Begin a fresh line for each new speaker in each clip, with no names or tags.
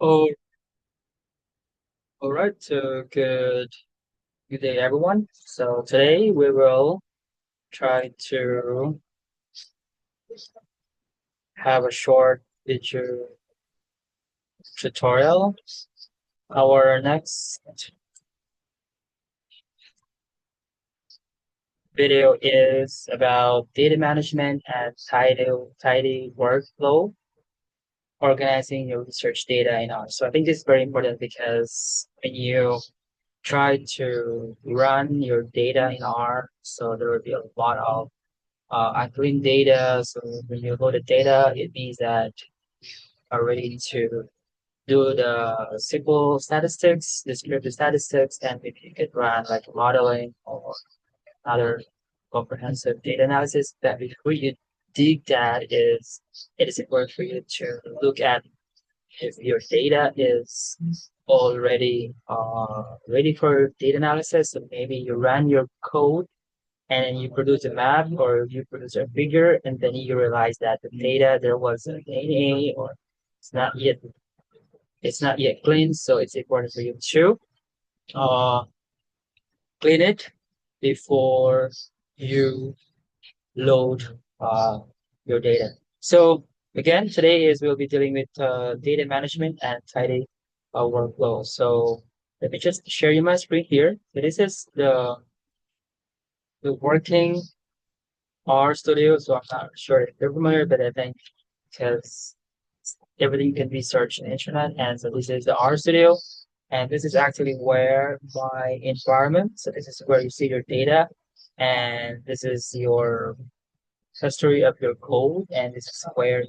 Oh, all right. So good day, everyone. So today we will try to have a short video tutorial. Our next video is about data management and tidy workflow, organizing your research data in R. So I think this is very important because when you try to run your data in R, so there will be a lot of unclean data. So when you load the data, it means that are ready to do the simple statistics, descriptive statistics, and maybe you could run like modeling or other comprehensive data analysis. That before you dig that is it is important for you to look at if your data is already ready for data analysis. So maybe you run your code and then you produce a map or you produce a figure and then you realize that the data there was an NA or it's not yet it's not yet clean, so it's important for you to uh, clean it before you load your data. So again, today is we'll be dealing with data management and tidy workflow. So let me just share you my screen here. So this is the working R Studio. So I'm not sure if you're familiar, but I think because everything can be searched on the internet. And so this is the R Studio. And this is actually where my environment. So this is where you see your data. And this is your history of your code. And this is where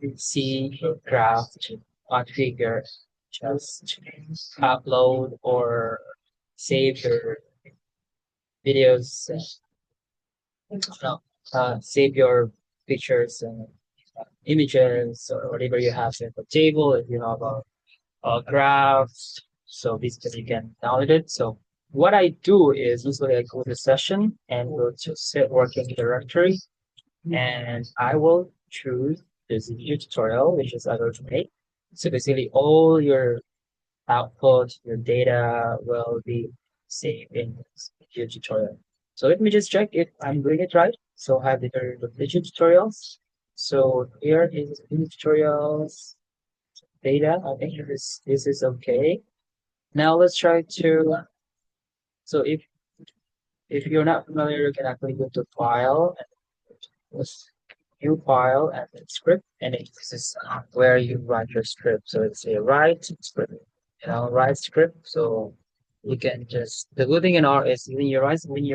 you see your draft configure. Just upload or save your videos, no, save your pictures and images or whatever you have in the table. If you know about graphs. So basically you can download it. So what I do is usually I go to session and go to set working directory and I will choose this video tutorial, which is I going to make. So basically all your output, your data will be saved in this video tutorial. So let me just check if I'm doing it right. So I have the video tutorials. So here is video tutorials data. I think this is okay. Now let's try to. So if you're not familiar, you can actually go to file and new file and then script, and this is where you write your script. So it's a write script, write script. So you can just the good thing in R is when you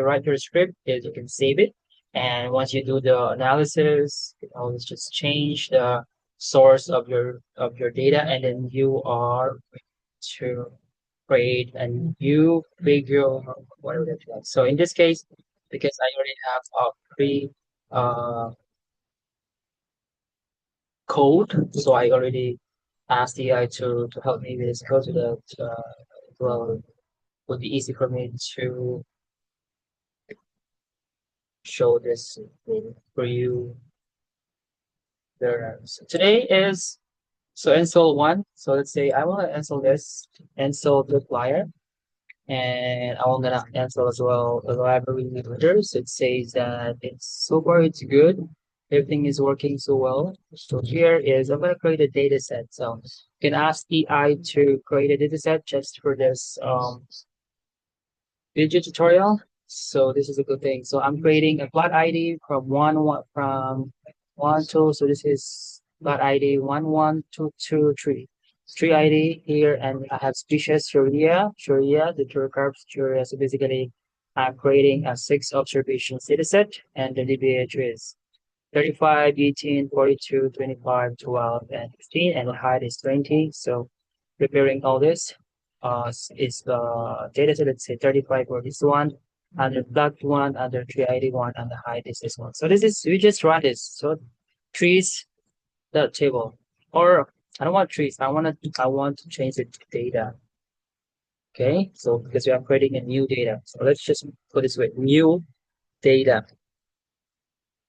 write your script is you can save it, and once you do the analysis, you can always just change the source of your data, and then you are to create a new figure or whatever it is. So in this case, because I already have a pre uh, code, so I already asked the AI to help me with this code so that well would be easy for me to show this for you there. So today is so install one. So let's say I want to install this, install dplyr. And I'm gonna install as well the library leaders. It says that it's so far it's good. Everything is working so well. So here is I'm gonna create a data set. So you can ask AI to create a data set just for this video tutorial. So this is a good thing. So I'm creating a plot ID from from one two. So this is plot ID 11223. Tree ID here, and I have species Sharia, the tour curves Sharia. So basically, I'm creating a 6 observation data set, and the DBH is 35, 18, 42, 25, 12, and 15, and the height is 20. So preparing all this is the data set, let's say 35 for this one, under block one, under tree ID one, and the height is this one. So this is, we just run this. So trees, the table, or I don't want trees. I want to change it to data. Okay, so because we are creating a new data. So let's just put this way, new data.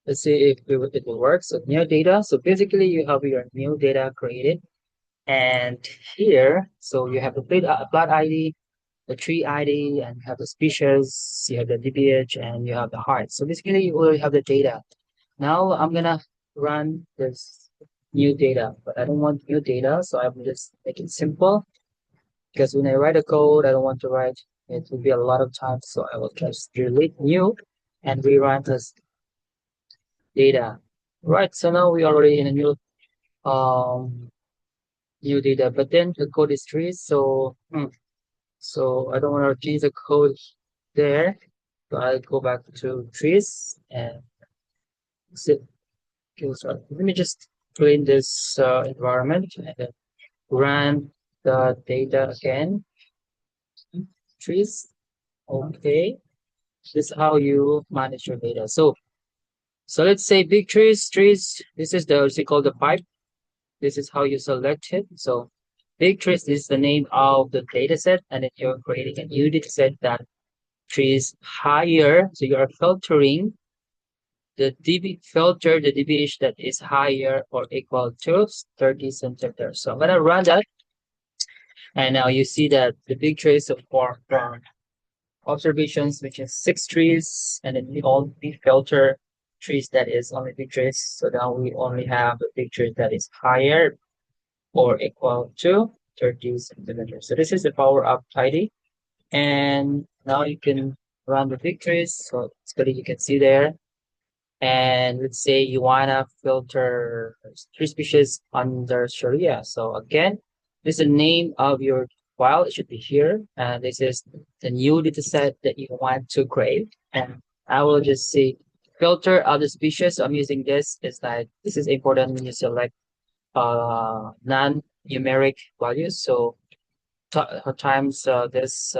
Let's see if it will work. So new data. So basically you have your new data created. And here, so you have the plot ID, the tree ID, and you have the species, you have the DPH, and you have the height. So basically, you already have the data. Now I'm gonna run this new data, but I don't want new data, so I will just make it simple because when I write a code, I don't want to write. It will be a lot of time, so I will just delete new and rerun this data. Right, so now we already in a um new data, but then the code is trees, so so I don't want to change the code there. So I'll go back to trees and sit. Okay, so let me just clean this environment and then run the data again. Trees. Okay, this is how you manage your data. So let's say big trees. This is the what's it called the pipe. This is how you select it. So big trees is the name of the data set, and then you're creating a new data set that trees higher. So you are filtering the dbh that is higher or equal to 30 centimeters. So I'm gonna run that, and now you see that the big trees of four observations, which is 6 trees, and then we filter trees that is only big trees. So now we only have the big trees that is higher or equal to 30 centimeters. So this is the power up ID. And now you can run the big trees. So basically you can see there. And let's say you wanna filter 3 species under Sharia. So again, this is the name of your file. It should be here. And this is the new dataset that you want to create. And I will just say filter other species. So I'm using this. It's like this is important when you select non-numeric values. So times this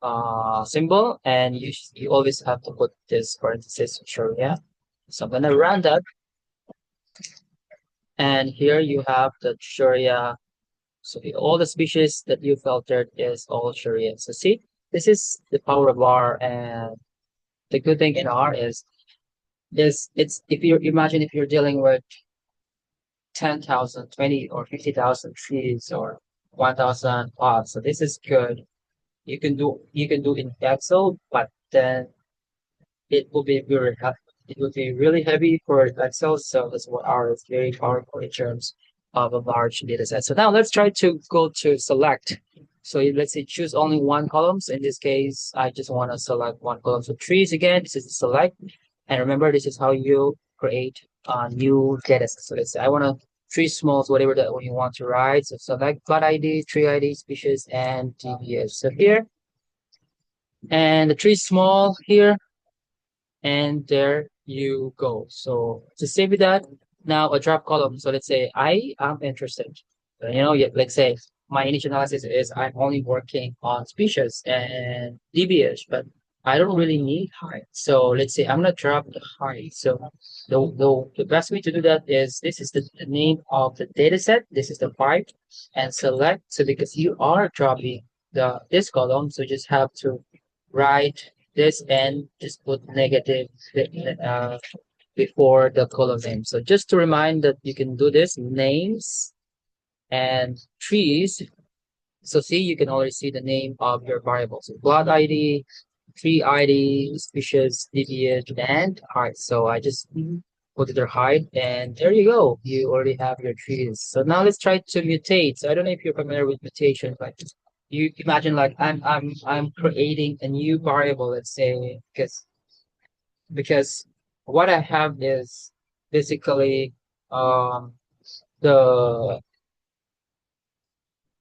uh, symbol, and you always have to put this parenthesis sure, yeah. So I'm gonna run that, and here you have the Sharia. So all the species that you filtered is all Sharia. So see, this is the power of R, and the good thing in R is it's if you imagine if you're dealing with 10,000, 20, or 50,000 trees or 1,000 plots. So this is good. You can do in Excel, but then it will be it will be really heavy for Excel. So that's what R is very powerful in terms of a large data set. So now let's try to go to select. So let's say choose only one columns. In this case, I just want to select one column. So trees again, this is the select. And remember, this is how you create a new data set. So let's say I want to tree smalls, whatever that you want to write. So select plot ID, tree ID, species, and DBS. So here, and the tree small here, and there you go. So to save that, now a drop column. So let's say I am interested. Yeah, let's say my initial analysis is I'm only working on species and DBH, but I don't really need height. So let's say I'm gonna drop the height. So the best way to do that is this is the name of the data set. This is the pipe, and select. So because you are dropping this column, so you just have to write this and just put negative uh, before the column name. So just to remind that you can do this, names and trees. So see, you can already see the name of your variables. So plot ID, tree ID, species, DBH, and height. So I just put their height, and there you go. You already have your trees. So now let's try to mutate. So I don't know if you're familiar with mutation, but you imagine like I'm creating a new variable, let's say, because what I have is basically um the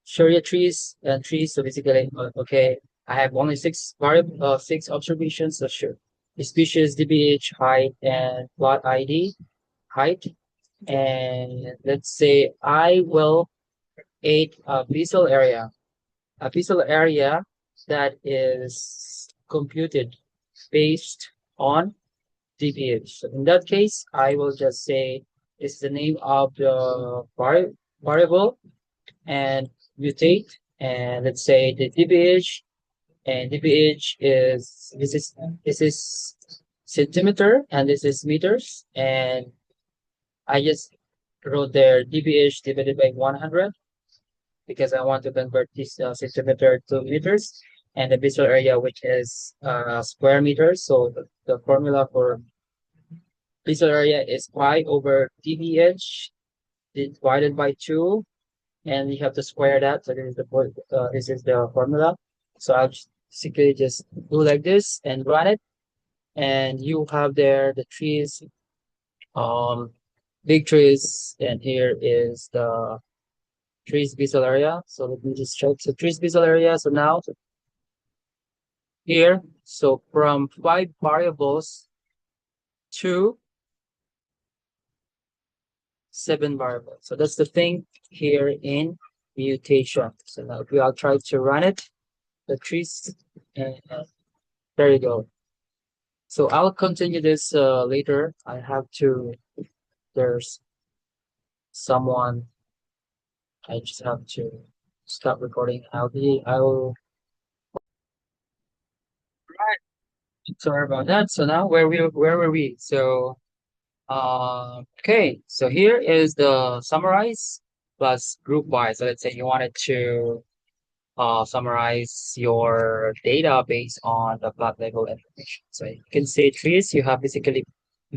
Sharia trees. So basically, okay, I have only six observations. So sure, the species, DBH, height, and plot ID, height, and let's say I will create a visual area that is computed based on DPH. So in that case, I will just say this is the name of the variable and mutate. And let's say the DPH, and DPH is centimeter and this is meters. And I just wrote there dph divided by 100 because I want to convert this centimeter to meters, and the visual area, which is square meters. So the formula for visual area is pi over dph divided by 2, and you have to square that. So this is the formula. So I'll just basically just do like this and run it, and you have there the trees, um, big trees, and here is the trees visual area. So let me just check. So trees visual area. So now here, so from 5 variables to 7 variables. So that's the thing here in mutation. So now if we all try to run it, the trees, and there you go. So I'll continue this later. I have to, there's someone, I just have to stop recording. I will, sorry about that. So now where were we? So, okay. So here is the summarize plus group by. So let's say you wanted to summarize your data based on the plot level information. So you can say trees, you have basically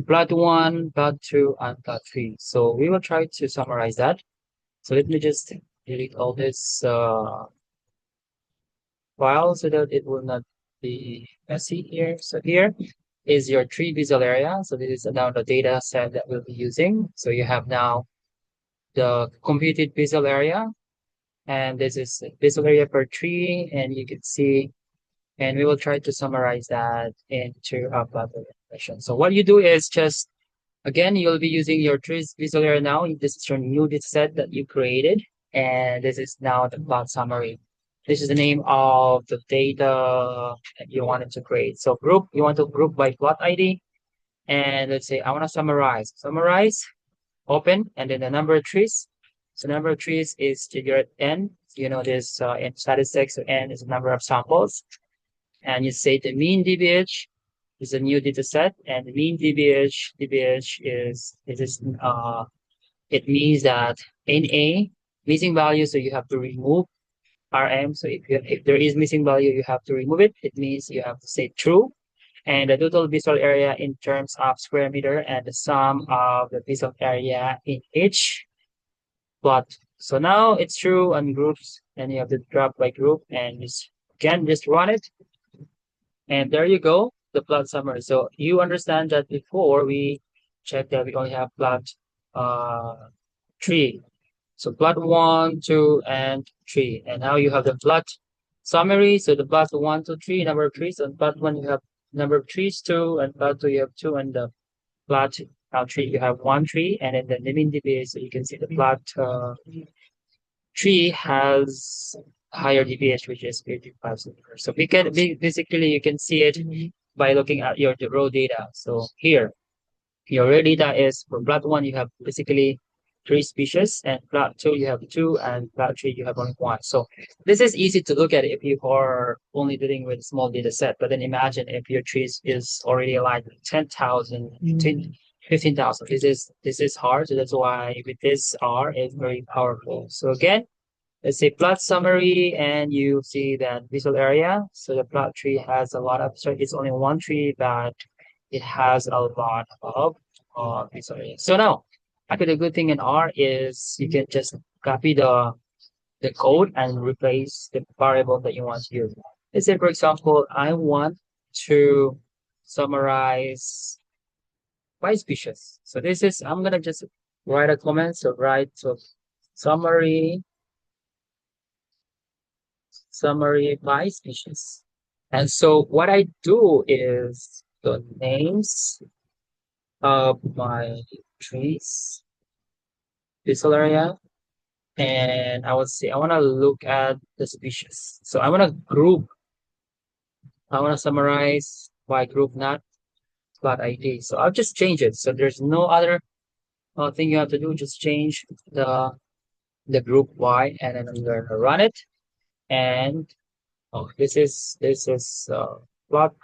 plot one, plot two, and plot three. So we will try to summarize that. So let me just delete all this file so that it will not be messy here. So here is your tree visual area. So this is now the data set that we'll be using. So you have now the computed visual area, and this is visual area per tree, and you can see, and we will try to summarize that into a plot information. So what you do is just, again, you'll be using your trees visual area now. This is your new data set that you created, and this is now the plot summary. This is the name of the data that you wanted to create. So group, you want to group by plot ID, and let's say I want to summarize. Summarize, open, and then the number of trees. So number of trees is figure n. You know this in statistics, so n is the number of samples, and you say the mean dbh is a new data set, and the mean dbh is it means that in a missing value, so you have to remove rm. So if there is missing value, you have to remove it. It means you have to say true, and the total visual area in terms of square meter, and the sum of the visual area in each plot. So now it's true on groups, and you have to drop by group, and just run it. And there you go, the plot summary. So you understand that before we checked that we only have plot uh, 3. So plot 1, 2, and 3. And now you have the plot summary. So the plot 1, 2, 3, number of trees. And plot 1, you have number of trees 2, and plot 2, you have 2, and the plot 3, you have 1 tree. And then the mean dBA, so you can see the plot 3 has higher dBH, which is 55 centimeters. So basically you can see it by looking at your raw data. So here, your raw data is for plot 1, you have basically 3 species, and plot 2, you have 2, and plot 3, you have only 1. So this is easy to look at if you are only dealing with a small data set. But then imagine if your trees is already like 10,000, 15,000. This is hard. So that's why with this R is very powerful. So again, let's say plot summary, and you see that visual area. So the plot tree has a lot of, so it's only 1 tree, but it has a lot of visual area. So now, actually the good thing in R is you can just copy the code and replace the variable that you want to use. Let's say, for example, I want to summarize by species. So this is, I'm gonna just write a comment. So summary by species. And so what I do is the names of my trees, visual area, and I would say I want to look at the species. So I want to group, I want to summarize by group, not plot ID. So I'll just change it. So there's no other thing you have to do. Just change the group Y, and then I'm going to run it. And this is plot.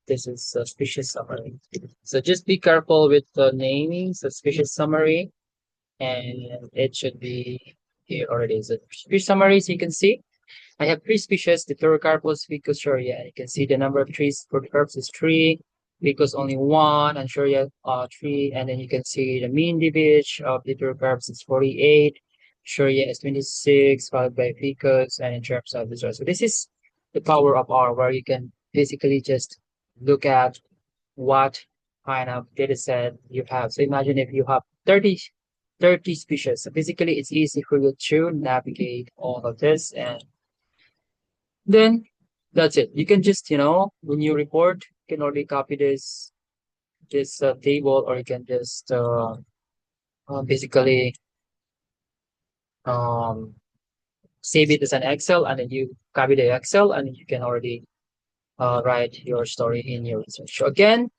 This is a species summary. So just be careful with the naming. So species summary, and it should be here already. So species summary, so you can see I have three species, the Dipterocarpus, Ficus, Shoria. You can see the number of trees for the herbs is three, Ficus only one, and Shoria three. And then you can see the mean DBH of the Dipterocarpus is 48, Shoria is 26, followed by Ficus, and in terms of this. So this is the power of R, where you can basically just look at what kind of data set you have. So imagine if you have 30 species. So basically, it's easy for you to navigate all of this, and then that's it. You can just, when you report, you can already copy this table, or you can just basically um, save it as an Excel, and then you copy the Excel, and you can already write your story in your research. So again,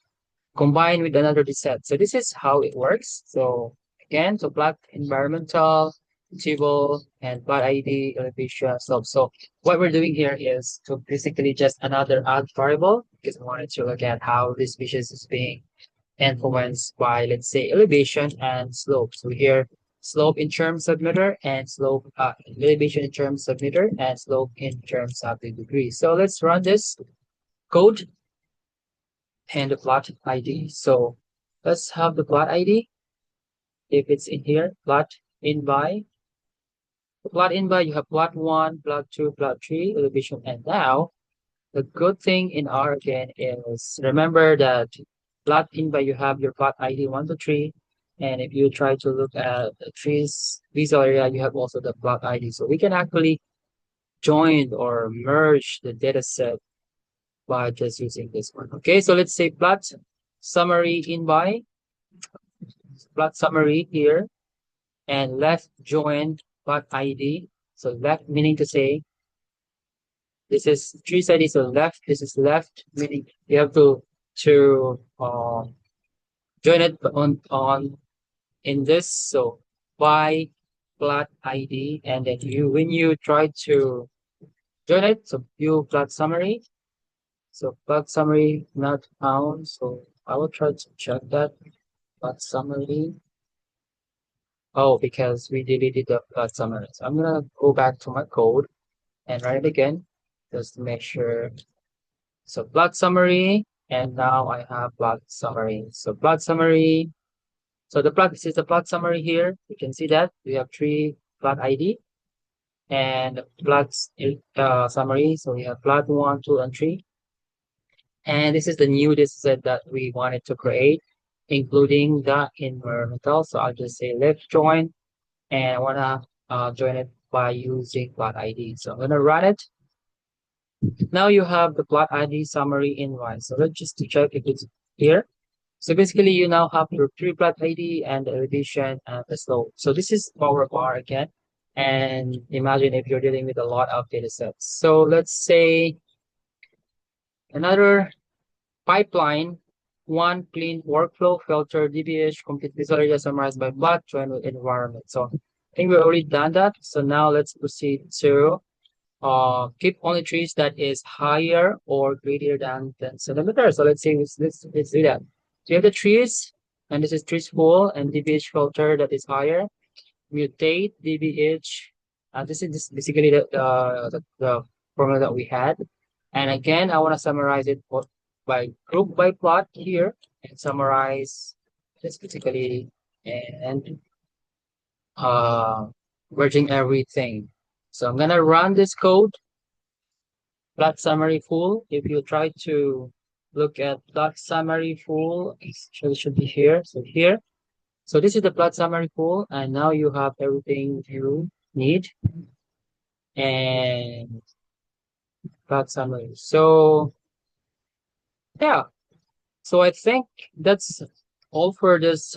combined with another set. So this is how it works. So again, to plot environmental, table, and plot ID, elevation, slope. So what we're doing here is to basically just another add variable, because we wanted to look at how this species is being influenced by, let's say, elevation and slope. So here, slope in terms of meter, and elevation in terms of meter, and slope in terms of the degree. So let's run this code and the plot ID. So let's have the plot ID. If it's in here, plot in by. Plot in by, you have plot one, plot two, plot three, elevation. And now the good thing in R again is remember that plot in by, you have your plot ID 1 to 3. And if you try to look at the trees, visual area, you have also the plot ID. So we can actually join or merge the data set by just using this one. Okay, so let's say plot summary in by, plot summary here, and left join plot ID. So left meaning to say this is tree ID, so left, this is left, meaning you have to join it on in this. So by plot ID, and then when you try to join it, so view plot summary. So plot summary not found. So I will try to check that plot summary. Oh, because we deleted the plot summary. So I'm gonna go back to my code and write it again just to make sure. So plot summary, and now I have plot summary. So plot summary. So this is the plot summary here. You can see that we have three plot ID and plot summary. So we have plot 1, 2, and 3. And this is the new data set that we wanted to create, including the environmental. So I'll just say left join, and I wanna join it by using plot ID. So I'm gonna run it. Now you have the plot ID summary in one. So let's just to check if it's here. So basically you now have your three plot ID and the elevation and the slope. So this is power bar again. And imagine if you're dealing with a lot of data sets. So let's say another pipeline, one clean workflow, filter, DBH, complete visual area summarized by plot, join with environment. So I think we've already done that. So now let's proceed to keep only trees that is higher or greater than 10 centimeters. So let's say let's do that. So you have the trees, and this is trees full, and DBH filter that is higher. Mutate DBH. This is just basically the formula that we had. And again, I want to summarize it by group by plot here and summarize this basically and merging everything. So I'm gonna run this code, plot summary full. If you try to look at plot summary full, it should be here. So here. So this is the plot summary full, and now you have everything you need and plot summary. So yeah. So I think that's all for this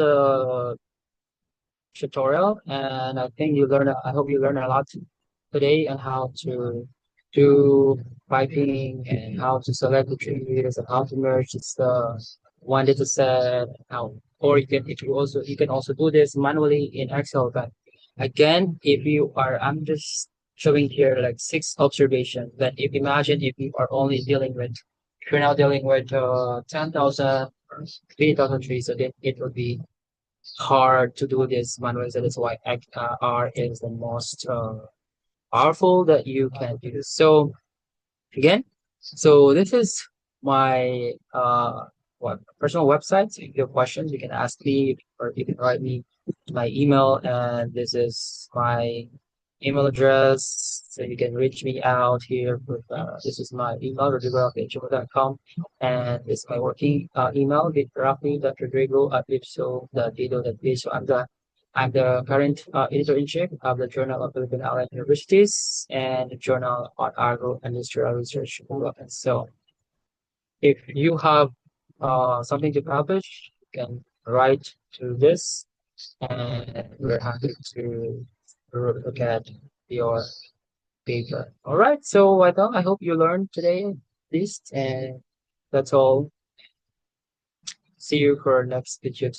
tutorial, and I think I hope you learn a lot today on how to do piping and how to select the trees and how to merge this one data set. How, or you can also do this manually in Excel. But again, if you are, I'm just showing here like 6 observations. But if imagine if you are only dealing with, if you're now dealing with 10,000 or 3,000 trees, so then it would be hard to do this manually. So that's why R is the most powerful that you can use. So again, so this is my personal website. So if you have questions, you can ask me or you can write me my email, and this is my email address. So you can reach me out here with this is my email, rodrigo@gmail.com, and this is my working email, rafi.rodrigo@ipso.edu.ph. So I'm the current editor-in-chief of the Journal of Philippine Allied Universities and the Journal on Agro-Industrial Research Development. So if you have something to publish, you can write to this, and we're happy to look at your paper. All right, so I hope you learned today at least, and that's all. See you for our next video.